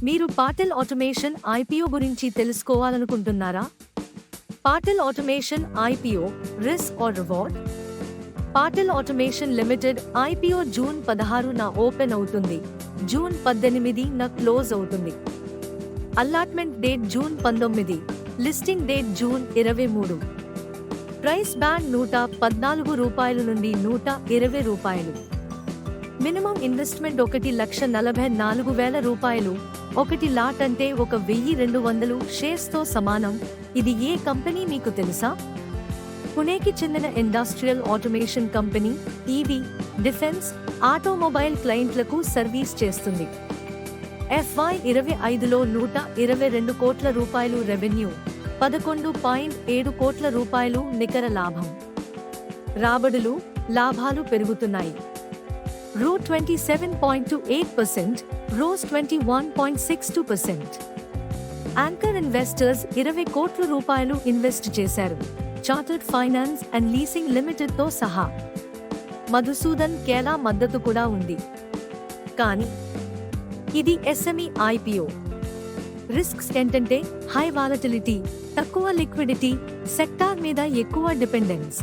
మీరు Patel automation IPO గురించి తెలుసుకోవాలనుకుంటున్నారా? Patel automation IPO risk or reward? Patel automation limited IPO June 16న ఓపెన్ అవుతుంది, జూన్ 18న క్లోజ్ అవుతుంది. Allotment date June 19, listing date June 23. Price band ₹114 నుండి ₹120. Minimum investment ₹1,44,000. 1 లాట్ అంటే 1,200 షేర్స్తో సమానం. ఇది ఏ కంపెనీ మీకు తెలుసా? పుణేకి చెందిన industrial automation company. EV, defence, automobile క్లయింట్లకు సర్వీస్ చేస్తుంది. FY25లో ₹122 కోట్ల రెవెన్యూ, ₹11.7 కోట్ల నికర లాభం. రాబడులు, లాభాలు పెరుగుతున్నాయి. ROE 27.28%, ROAS 21.62%. యాంకర్ ఇన్వెస్టర్స్ ₹20 కోట్ల ఇన్వెస్ట్ చేశారు, చార్టర్డ్ ఫైనాన్స్ అండ్ లీసింగ్ లిమిటెడ్తో సహా. మధుసూదన్ కేలా మద్దతు కూడా ఉంది. కానీ ఇది ఎస్ఎంఈ ఐపీఓ. రిస్క్స్ ఏంటంటే హై వాలటిలిటీ, తక్కువ లిక్విడిటీ, సెక్టార్ మీద ఎక్కువ డిపెండెన్స్.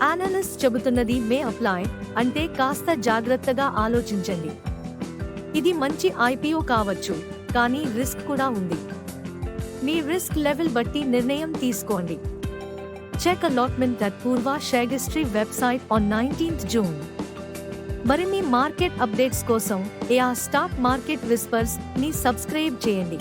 అనలిస్ట్ చెబుతున్నది మే అప్లై అంటే కాస్త జాగ్రత్తగా ఆలోచించండి. ఇది మంచి ఐపీఓ కావచ్చు, కానీ రిస్క్ కూడా ఉంది. మీ రిస్క్ లెవెల్ బట్టి నిర్ణయం తీసుకోండి. చెక్ అలాట్మెంట్ అట్ పూర్వ షేర్హిస్టరీ వెబ్సైట్ ఆన్ 19th June. మరిన్ని మార్కెట్ అప్డేట్స్ కోసం ఏఆర్ స్టాక్ మార్కెట్ విస్పర్స్ ని సబ్స్క్రైబ్ చేయండి.